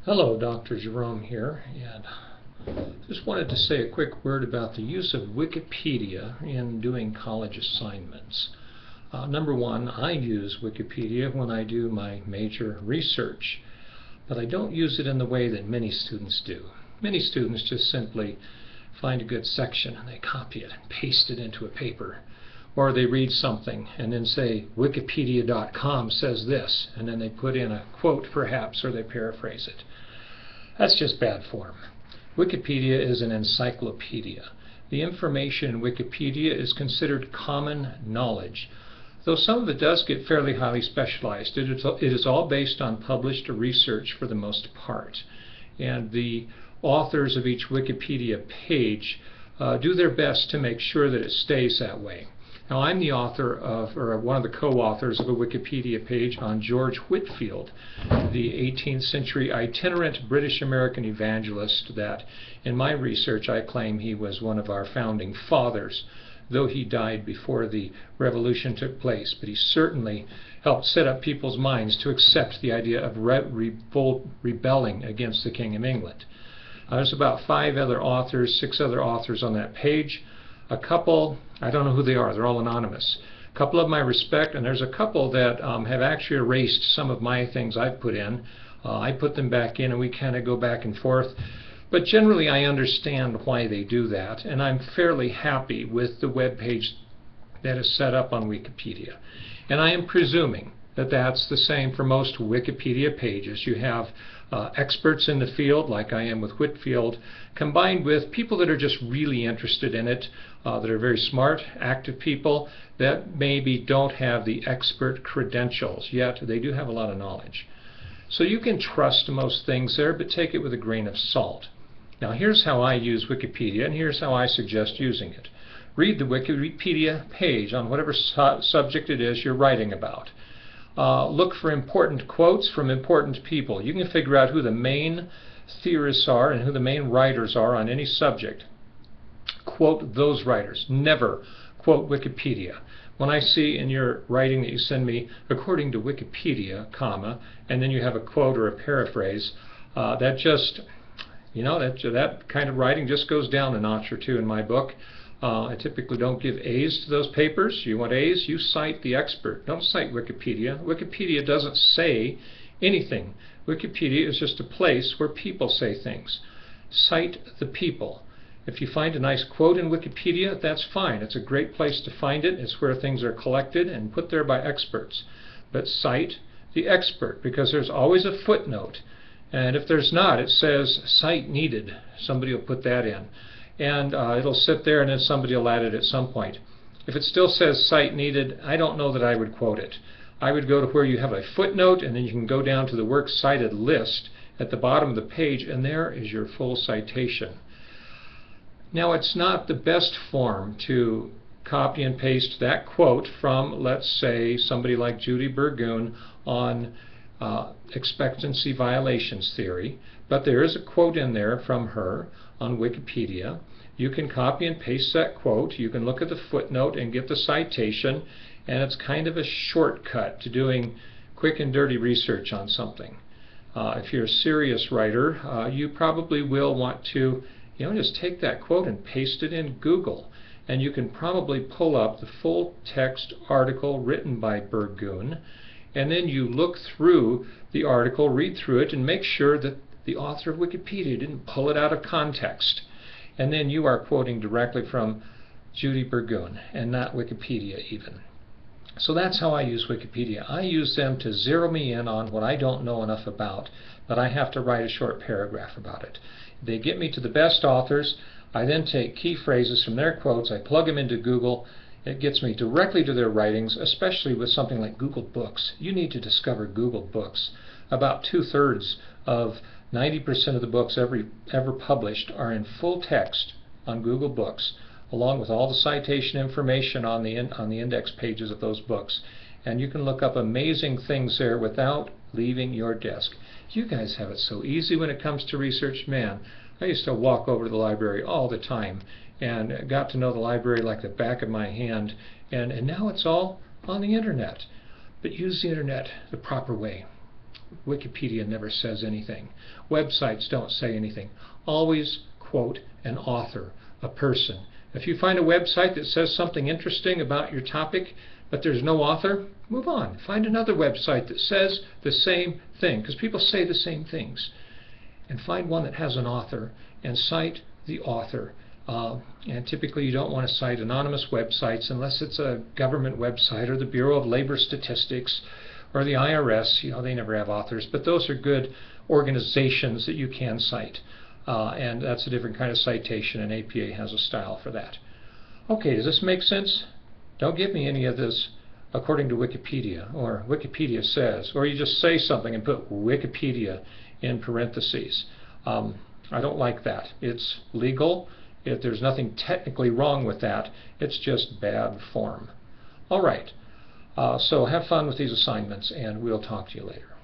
Hello, Dr. Jerome here, and just wanted to say a quick word about the use of Wikipedia in doing college assignments. Number one, I use Wikipedia when I do my major research, but I don't use it in the way that many students do. Many students just simply find a good section and they copy it and paste it into a paper. Or they read something and then say, wikipedia.com says this, and then they put in a quote perhaps, or they paraphrase it. That's just bad form. Wikipedia is an encyclopedia. The information in Wikipedia is considered common knowledge, though some of it does get fairly highly specialized. It is all based on published research for the most part, and the authors of each Wikipedia page do their best to make sure that it stays that way. Now, I'm the author of, or one of the co-authors of a Wikipedia page on George Whitefield, the 18th century itinerant British-American evangelist that, in my research, I claim he was one of our founding fathers, though he died before the Revolution took place. But he certainly helped set up people's minds to accept the idea of rebelling against the King of England. There's about 6 other authors on that page. A couple, I don't know who they are, they're all anonymous. A couple of them I respect, and there's a couple that have actually erased some of my things I've put in. I put them back in and we kind of go back and forth. But generally I understand why they do that, and I'm fairly happy with the web page that is set up on Wikipedia. And I am presuming that that's the same for most Wikipedia pages. You have experts in the field, like I am with Whitefield, combined with people that are just really interested in it, that are very smart, active people that maybe don't have the expert credentials, yet they do have a lot of knowledge. So you can trust most things there, but take it with a grain of salt. Now here's how I use Wikipedia, and here's how I suggest using it. Read the Wikipedia page on whatever subject it is you're writing about. Look for important quotes from important people. You can figure out who the main theorists are and who the main writers are on any subject. Quote those writers. Never quote Wikipedia. When I see in your writing that you send me, according to Wikipedia, comma, and then you have a quote or a paraphrase, that just, that kind of writing just goes down a notch or two in my book. I typically don't give A's to those papers. You want A's? You cite the expert. Don't cite Wikipedia. Wikipedia doesn't say anything. Wikipedia is just a place where people say things. Cite the people. If you find a nice quote in Wikipedia, that's fine. It's a great place to find it. It's where things are collected and put there by experts. But cite the expert, because there's always a footnote. And if there's not, it says cite needed. Somebody will put that in. And it'll sit there and then somebody will add it at some point. If it still says cite needed, I don't know that I would quote it. I would go to where you have a footnote, and then you can go down to the works cited list at the bottom of the page, and there is your full citation. Now, it's not the best form to copy and paste that quote from, let's say, somebody like Judy Burgoon on expectancy violations theory, but there is a quote in there from her on Wikipedia. You can copy and paste that quote. You can look at the footnote and get the citation, and it's kind of a shortcut to doing quick and dirty research on something. If you're a serious writer, you probably will want to just take that quote and paste it in Google, and you can probably pull up the full text article written by Burgoon, and then you look through the article, read through it, and make sure that the author of Wikipedia didn't pull it out of context. And then you are quoting directly from Judy Burgoon and not Wikipedia even. So that's how I use Wikipedia. I use them to zero me in on what I don't know enough about, but I have to write a short paragraph about it. They get me to the best authors. I then take key phrases from their quotes, I plug them into Google. It gets me directly to their writings, especially with something like Google Books. You need to discover Google Books. About 2/3 of 90% of the books ever published are in full text on Google Books, along with all the citation information on the index pages of those books. And you can look up amazing things there without leaving your desk. You guys have it so easy when it comes to research. Man, I used to walk over to the library all the time and got to know the library like the back of my hand, and now it's all on the internet. But use the internet the proper way. Wikipedia never says anything. Websites don't say anything. Always quote an author, a person. If you find a website that says something interesting about your topic, but there's no author, move on. Find another website that says the same thing, because people say the same things. And find one that has an author and cite the author. And typically you don't want to cite anonymous websites unless it's a government website or the Bureau of Labor Statistics or the IRS. You know, they never have authors, but those are good organizations that you can cite. And that's a different kind of citation, and APA has a style for that. Okay, does this make sense? Don't give me any of this according to Wikipedia, or Wikipedia says, or you just say something and put Wikipedia in parentheses. I don't like that. It's legal. There's nothing technically wrong with that. It's just bad form. All right. So have fun with these assignments, and we'll talk to you later.